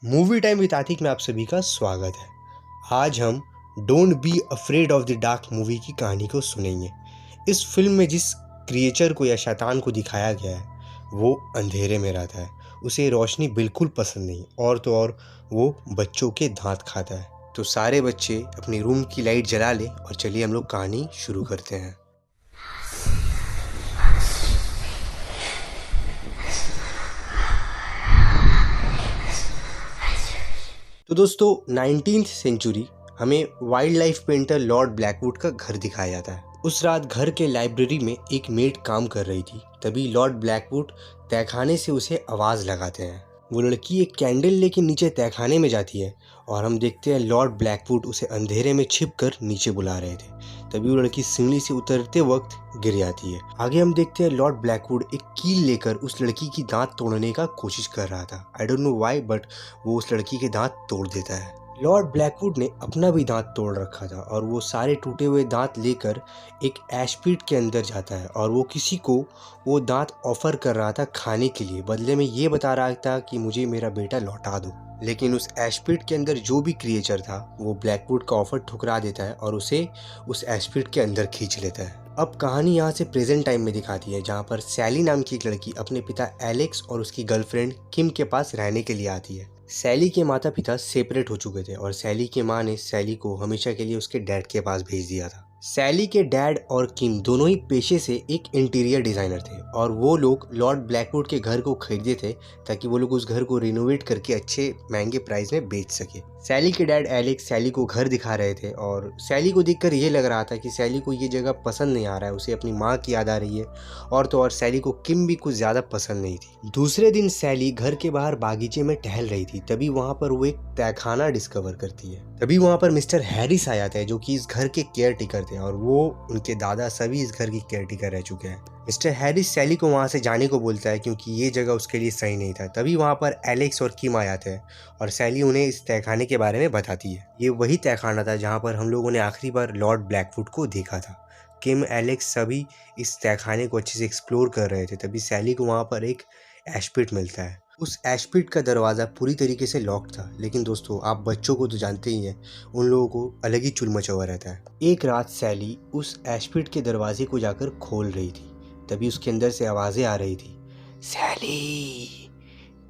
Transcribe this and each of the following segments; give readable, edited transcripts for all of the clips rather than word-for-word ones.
Movie time with Atiq में आप सभी का स्वागत है। आज हम don't be afraid of the dark movie की कहानी को सुनेंगे। इस फिल्म में जिस क्रिएचर को या शैतान को दिखाया गया है वो अंधेरे में रहता है। उसे रोशनी बिल्कुल पसंद नहीं, और तो और वो बच्चों के दांत खाता है। तो सारे बच्चे अपनी रूम की लाइट जला लें और चलिए हम लोग कहानी शुरू करते हैं। तो दोस्तों 19th सेंचुरी हमें wild life painter Lord Blackwood का घर दिखाया जाता है। उस रात घर के लाइब्रेरी में एक मेड काम कर रही थी। तभी लॉर्ड ब्लैकवुड तहखाने से उसे आवाज़ लगाते हैं। वो लड़की एक कैंडल लेके नीचे तहखाने में जाती है और हम देखते हैं लॉर्ड ब्लैकवुड उसे अंधेरे में छिपकर नीचे बुला रहे थे। तभी वो लड़की सीढ़ी से उतरते वक्त गिर जाती है। आगे हम देखते हैं लॉर्ड ब्लैकवुड एक कील लेकर उस लड़की की दांत तोड़ने का कोशिश कर रहा था। I don't know why, but वो उस लड़की के दांत तोड़ देता है। लॉर्ड ब्लैकवुड ने अपना भी दांत तोड़ रखा था और वो सारे टूटे हुए दांत लेकर एक एशपिट के अंदर जाता है और वो किसी को वो दांत ऑफर कर रहा था खाने के लिए। बदले में ये बता रहा था कि मुझे मेरा बेटा लौटा दो। लेकिन उस एशपिट के अंदर जो भी क्रिएचर था वो ब्लैकवुड का ऑफर ठुकरा देता है और उसे उस एशपिट के अंदर खींच लेता है। अब कहानी यहाँ से प्रेजेंट टाइम में दिखाती है, जहाँ पर सैली नाम की एक लड़की अपने पिता एलेक्स और उसकी गर्लफ्रेंड किम के पास रहने के लिए आती है। सैली के माता पिता सेपरेट हो चुके थे और सैली की माँ ने सैली को हमेशा के लिए उसके डैड के पास भेज दिया था। सैली के डैड और किम दोनों ही पेशे से एक इंटीरियर डिजाइनर थे और वो लोग लॉर्ड ब्लैकवुड के घर को खरीदे थे ताकि वो लोग उस घर को रिनोवेट करके अच्छे महंगे प्राइस में बेच सके। सैली के डैड एलेक्स सैली को घर दिखा रहे थे और सैली को देखकर ये लग रहा था कि सैली को ये जगह पसंद नहीं आ रहा है, उसे अपनी माँ की याद आ रही है। और तो और सैली को किम भी कुछ ज़्यादा पसंद नहीं थी। दूसरे दिन सैली घर के बाहर बागीचे में टहल रही थी। तभी वहाँ पर वो एक तहखाना डिस्कवर करती है। तभी वहाँ पर मिस्टर हैरिस आ जाते हैं जो कि इस घर के केयर टेकर थे और वो उनके दादा सभी इस घर की केयर टेकर रह चुके हैं। मिस्टर हैरिस सैली को वहाँ से जाने को बोलता है क्योंकि ये जगह उसके लिए सही नहीं था। तभी वहाँ पर एलेक्स और किम आ जाते हैं और सैली उन्हें इस तहखाने के बारे में बताती है। ये वही तहखाना था जहाँ पर हम लोगों ने आखिरी बार लॉर्ड ब्लैकवुड को देखा था। किम एलेक्स सभी इस तहखाने को अच्छे से एक्सप्लोर कर रहे थे। तभी सैली को वहाँ पर एक एशपिट मिलता है। उस एशपिट का दरवाज़ा पूरी तरीके से लॉक था, लेकिन दोस्तों आप बच्चों को तो जानते ही हैं, उन लोगों को अलग ही चुल मचा हुआ रहता है। एक रात सैली उस एशपिट के दरवाजे को जाकर खोल रही थी। तभी उसके अंदर से आवाज़ें आ रही थी, सैली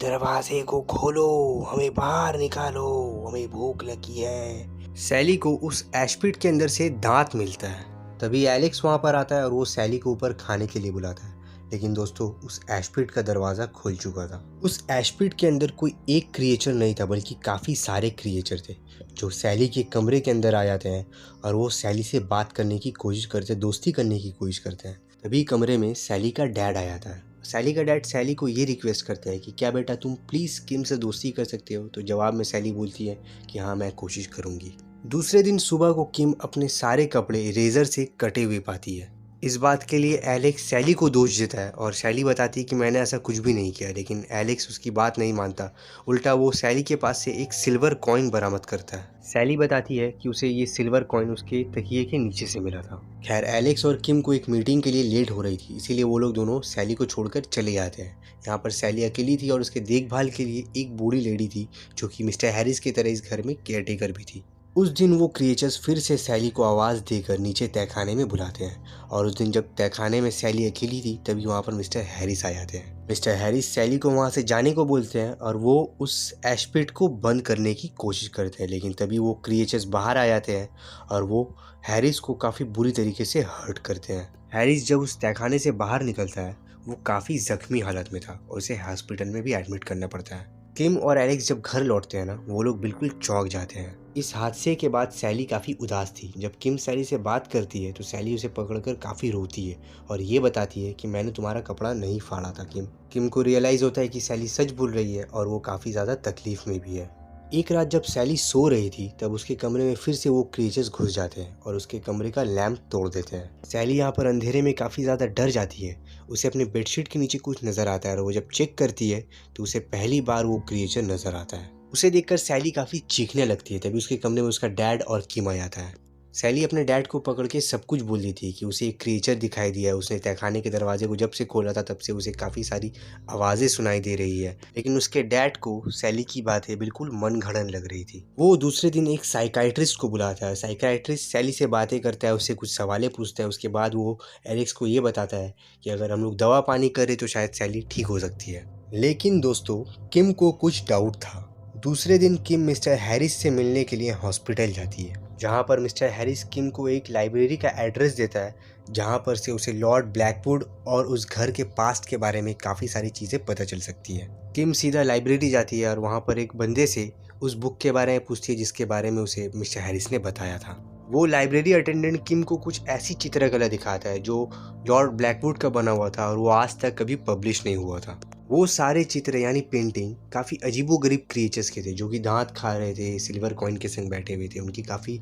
दरवाजे को खोलो, हमें बाहर निकालो, हमें भूख लगी है। सैली को उस एशपिट के अंदर से दांत मिलता है। तभी एलेक्स वहाँ पर आता है और वो सैली को ऊपर खाने के लिए बुलाता है। लेकिन दोस्तों उस एशपिट का दरवाज़ा खुल चुका था। उस एशपिट के अंदर कोई एक क्रिएचर नहीं था बल्कि काफ़ी सारे क्रिएचर थे जो सैली के कमरे के अंदर आ जाते हैं और वो सैली से बात करने की कोशिश करते हैं, दोस्ती करने की कोशिश करते हैं। तभी कमरे में सैली का डैड आ जाता है। सैली का डैड सैली को ये रिक्वेस्ट करता है कि क्या बेटा तुम प्लीज़ किम से दोस्ती कर सकते हो। तो जवाब में सैली बोलती है कि हाँ मैं कोशिश करूँगी। दूसरे दिन सुबह को किम अपने सारे कपड़े रेजर से कटे हुए पाती है। इस बात के लिए एलेक्स सैली को दोष देता है और सैली बताती है कि मैंने ऐसा कुछ भी नहीं किया, लेकिन एलेक्स उसकी बात नहीं मानता। उल्टा वो सैली के पास से एक सिल्वर कॉइन बरामद करता है। सैली बताती है कि उसे ये सिल्वर कॉइन उसके तकिए के नीचे से मिला था। खैर एलेक्स और किम को एक मीटिंग के लिए लेट हो रही थी, इसीलिए वो लोग दोनों सैली को छोड़कर चले जाते हैं। यहाँ पर सैली अकेली थी और उसके देखभाल के लिए एक बूढ़ी लेडी थी जो कि मिस्टर हैरिस की तरह इस घर में केयरटेकर भी थी। उस दिन वो क्रिएचर्स फिर से सैली को आवाज़ देकर नीचे तहखाने में बुलाते हैं और उस दिन जब तहखाने में सैली अकेली थी तभी वहाँ पर मिस्टर हैरिस आ जाते हैं। मिस्टर हैरिस सैली को वहाँ से जाने को बोलते हैं और वो उस एशपिट को बंद करने की कोशिश करते हैं, लेकिन तभी वो क्रिएचर्स बाहर आ जाते हैं और वो हैरिस को काफ़ी बुरी तरीके से हर्ट करते हैं। हैरिस जब उस तहखाने से बाहर निकलता है वो काफ़ी ज़ख्मी हालत में था और उसे हॉस्पिटल में भी एडमिट करना पड़ता है। किम और एलेक्स जब घर लौटते हैं ना वो लोग बिल्कुल चौंक जाते हैं। इस हादसे के बाद सैली काफ़ी उदास थी। जब किम सैली से बात करती है तो सैली उसे पकड़कर काफ़ी रोती है और ये बताती है कि मैंने तुम्हारा कपड़ा नहीं फाड़ा था। किम को रियलाइज़ होता है कि सैली सच बोल रही है और वो काफ़ी ज़्यादा तकलीफ़ में भी है। एक रात जब सैली सो रही थी तब उसके कमरे में फिर से वो क्रिएचर्स घुस जाते हैं और उसके कमरे का लैंप तोड़ देते हैं। सैली यहाँ पर अंधेरे में काफ़ी ज़्यादा डर जाती है। उसे अपने बेडशीट के नीचे कुछ नज़र आता है और वो जब चेक करती है तो उसे पहली बार वो क्रिएचर नज़र आता है। उसे देखकर सैली काफ़ी चीखने लगती है। तभी उसके कमरे में उसका डैड और किम आ जाता है। सैली अपने डैड को पकड़ के सब कुछ बोल देती है कि उसे एक क्रिएचर दिखाई दिया है। उसने तहखाने के दरवाजे को जब से खोला था तब से उसे काफ़ी सारी आवाज़ें सुनाई दे रही है। लेकिन उसके डैड को सैली की बातें बिल्कुल मन घड़न लग रही थी। वो दूसरे दिन एक साइकाइट्रिस्ट को बुलाता है। साइकाइट्रिस्ट सैली से बातें करता है, उससे कुछ सवालें पूछता है। उसके बाद वो एलेक्स को ये बताता है कि अगर हम लोग दवा पानी करें तो शायद सैली ठीक हो सकती है। लेकिन दोस्तों, किम को कुछ डाउट था। दूसरे दिन किम मिस्टर हैरिस से मिलने के लिए हॉस्पिटल जाती है, जहां पर मिस्टर हैरिस किम को एक लाइब्रेरी का एड्रेस देता है, जहां पर से उसे लॉर्ड ब्लैकवुड और उस घर के पास्ट के बारे में काफ़ी सारी चीज़ें पता चल सकती है। किम सीधा लाइब्रेरी जाती है और वहां पर एक बंदे से उस बुक के बारे में पूछती है जिसके बारे में उसे मिस्टर हैरिस ने बताया था। वो लाइब्रेरी अटेंडेंट किम को कुछ ऐसी चित्रकला दिखाता है जो लॉर्ड ब्लैकवुड का बना हुआ था और वो आज तक कभी पब्लिश नहीं हुआ था। वो सारे चित्र यानी पेंटिंग काफ़ी अजीबोगरीब क्रिएचर्स के थे, जो कि दांत खा रहे थे, सिल्वर कॉइन के संग बैठे हुए थे, उनकी काफ़ी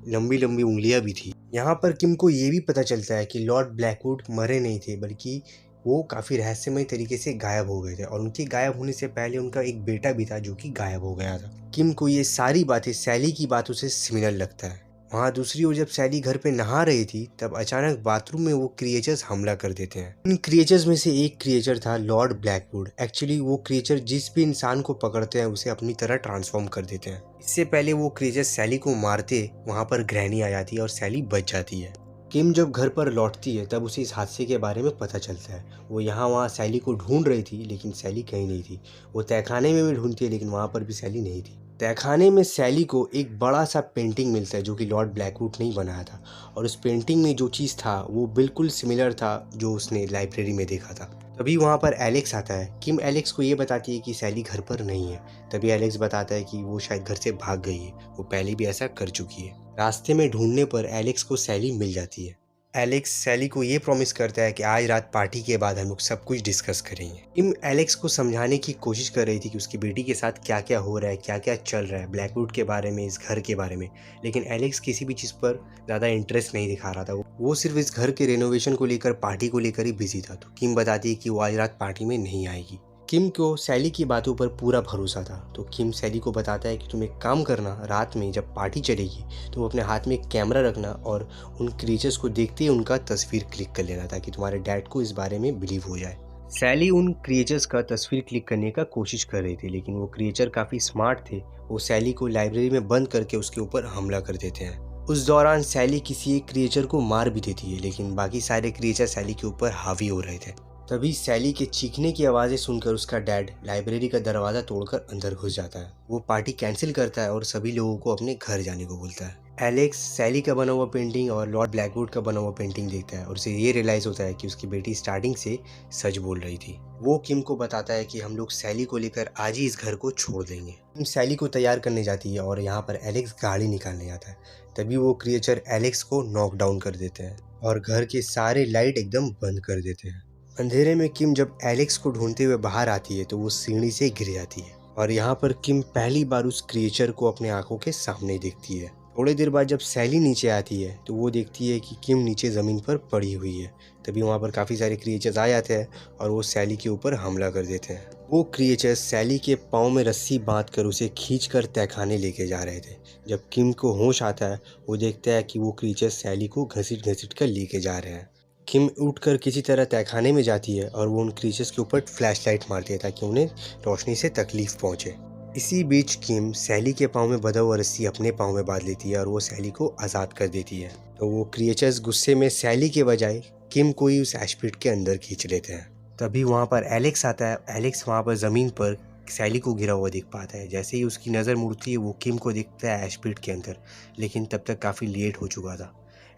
लंबी लंबी उंगलियां भी थी। यहाँ पर किम को ये भी पता चलता है कि लॉर्ड ब्लैकवुड मरे नहीं थे, बल्कि वो काफ़ी रहस्यमय तरीके से गायब हो गए थे और उनके गायब होने से पहले उनका एक बेटा भी था जो कि गायब हो गया था। किम को ये सारी बातें सैली की बातों से सिमिलर लगता है। वहाँ दूसरी ओर जब सैली घर पे नहा रही थी तब अचानक बाथरूम में वो क्रिएचर्स हमला कर देते हैं। इन क्रिएचर्स में से एक क्रिएचर था लॉर्ड ब्लैकवुड। एक्चुअली वो क्रिएचर जिस भी इंसान को पकड़ते हैं उसे अपनी तरह ट्रांसफॉर्म कर देते हैं। इससे पहले वो क्रिएचर सैली को मारते वहाँ पर ग्रैनी आ जाती है और सैली बच जाती है। किम जब घर पर लौटती है तब उसे इस हादसे के बारे में पता चलता है। वो यहाँ वहाँ सैली को ढूंढ रही थी लेकिन सैली कहीं नहीं थी। वो तहखाने में भी ढूंढती है लेकिन वहाँ पर भी सैली नहीं थी। तहखाने में सैली को एक बड़ा सा पेंटिंग मिलता है जो कि लॉर्ड ब्लैकवुड ने ही बनाया था और उस पेंटिंग में जो चीज़ था वो बिल्कुल सिमिलर था जो उसने लाइब्रेरी में देखा था। तभी वहाँ पर एलेक्स आता है। किम एलेक्स को ये बताती है कि सैली घर पर नहीं है। तभी एलेक्स बताता है कि वो शायद घर से भाग गई है, वो पहले भी ऐसा कर चुकी है। रास्ते में ढूंढने पर एलेक्स को सैली मिल जाती है। एलेक्स सैली को ये प्रॉमिस करता है कि आज रात पार्टी के बाद हम लोग सब कुछ डिस्कस करेंगे। किम एलेक्स को समझाने की कोशिश कर रही थी कि उसकी बेटी के साथ क्या क्या हो रहा है, क्या क्या चल रहा है, ब्लैकवुड के बारे में, इस घर के बारे में। लेकिन एलेक्स किसी भी चीज़ पर ज़्यादा इंटरेस्ट नहीं दिखा रहा था। वो सिर्फ इस घर के रेनोवेशन को लेकर, पार्टी को लेकर ही बिजी था। तो किम बताती है कि वो आज रात पार्टी में नहीं आएगी। किम को सैली की बातों पर पूरा भरोसा था, तो किम सैली को बताता है कि तुम एक काम करना, रात में जब पार्टी चलेगी तो अपने हाथ में एक कैमरा रखना और उन क्रिएचर्स को देखते ही उनका तस्वीर क्लिक कर लेना ताकि तुम्हारे डैड को इस बारे में बिलीव हो जाए। सैली उन क्रिएचर्स का तस्वीर क्लिक करने का कोशिश कर रही थी लेकिन वो क्रिएचर काफ़ी स्मार्ट थे। वो सैली को लाइब्रेरी में बंद करके उसके ऊपर हमला कर देते हैं। उस दौरान सैली किसी एक क्रिएचर को मार भी देती है लेकिन बाकी सारे क्रिएचर सैली के ऊपर हावी हो रहे थे। तभी सैली के चीखने की आवाज़ें सुनकर उसका डैड लाइब्रेरी का दरवाज़ा तोड़कर अंदर घुस जाता है। वो पार्टी कैंसिल करता है और सभी लोगों को अपने घर जाने को बोलता है। एलेक्स सैली का बना हुआ पेंटिंग और लॉर्ड ब्लैकवुड का बना हुआ पेंटिंग देखता है और उसे ये रियलाइज़ होता है कि उसकी बेटी स्टार्टिंग से सच बोल रही थी। वो किम को बताता है कि हम लोग सैली को लेकर आज ही इस घर को छोड़ देंगे। किम सैली को तैयार करने जाती है और यहाँ पर एलेक्स गाड़ी निकालने आता है। तभी वो क्रिएचर एलेक्स को नॉक डाउन कर देते हैं और घर के सारे लाइट एकदम बंद कर देते हैं। अंधेरे में किम जब एलेक्स को ढूंढते हुए बाहर आती है तो वो सीढ़ी से गिर जाती है और यहाँ पर किम पहली बार उस क्रिएचर को अपने आंखों के सामने देखती है। थोड़ी देर बाद जब सैली नीचे आती है तो वो देखती है कि किम नीचे ज़मीन पर पड़ी हुई है। तभी वहाँ पर काफ़ी सारे क्रिएचर्स आ जाते हैं और वो सैली के ऊपर हमला कर देते हैं। वो क्रिएचर्स सैली के पाँव में रस्सी बांधकर उसे खींचकर तहखाने लेके जा रहे थे। जब किम को होश आता है वो देखता है कि वो क्रिएचर्स सैली को घसीट घसीट कर लेके जा रहे हैं। किम उठकर किसी तरह तहखाने में जाती है और वो उन क्रीचर्स के ऊपर फ्लैशलाइट मारती है ताकि उन्हें रोशनी से तकलीफ पहुंचे। इसी बीच किम सैली के पाँव में बंधा हुआ रस्सी अपने पाँव में बांध लेती है और वो सैली को आज़ाद कर देती है। तो वो क्रिएचर्स गुस्से में सैली के बजाय किम को ही उस एशपिट के अंदर खींच लेते हैं। तभी वहाँ पर एलेक्स आता है। एलेक्स वहाँ पर ज़मीन पर सैली को गिरा हुआ दिख पाता है। जैसे ही उसकी नज़र मुड़ती है वो किम को दिखता है एशपिट के अंदर, लेकिन तब तक काफ़ी लेट हो चुका था।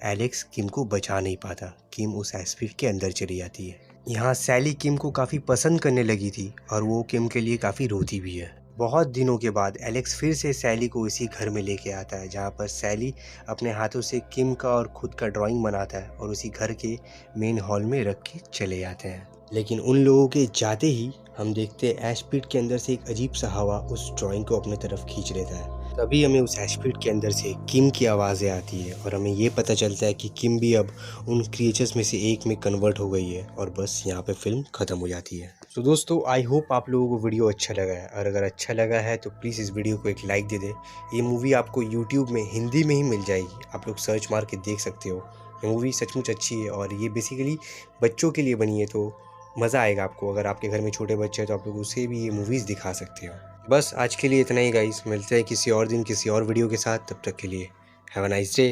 एलेक्स किम को बचा नहीं पाता। किम उस एशपिट के अंदर चली जाती है। यहाँ सैली किम को काफ़ी पसंद करने लगी थी और वो किम के लिए काफ़ी रोती भी है। बहुत दिनों के बाद एलेक्स फिर से सैली को इसी घर में लेके आता है जहाँ पर सैली अपने हाथों से किम का और खुद का ड्राइंग बनाता है और उसी घर के मेन हॉल में रख के चले जाते हैं। लेकिन उन लोगों के जाते ही हम देखते हैं एशपिट के अंदर से एक अजीब सा हवा उस ड्राइंग को अपने तरफ खींच लेता है। तभी हमें उस एशपिट के अंदर से किम की आवाज़ें आती है और हमें ये पता चलता है कि किम भी अब उन क्रिएचर्स में से एक में कन्वर्ट हो गई है और बस यहाँ पे फिल्म ख़त्म हो जाती है। तो दोस्तों आई होप आप लोगों को वीडियो अच्छा लगा है, और अगर अच्छा लगा है तो प्लीज़ इस वीडियो को एक लाइक दे दें। ये मूवी आपको यूट्यूब में हिंदी में ही मिल जाएगी, आप लोग सर्च मार के देख सकते हो। ये मूवी सचमुच अच्छी है और ये बेसिकली बच्चों के लिए बनी है, तो मज़ा आएगा आपको। अगर आपके घर में छोटे बच्चे हैं तो आप लोग उसे भी ये मूवीज़ दिखा सकते हो। बस आज के लिए इतना ही गाइस, मिलते हैं किसी और दिन किसी और वीडियो के साथ। तब तक के लिए हैव अ नाइस डे।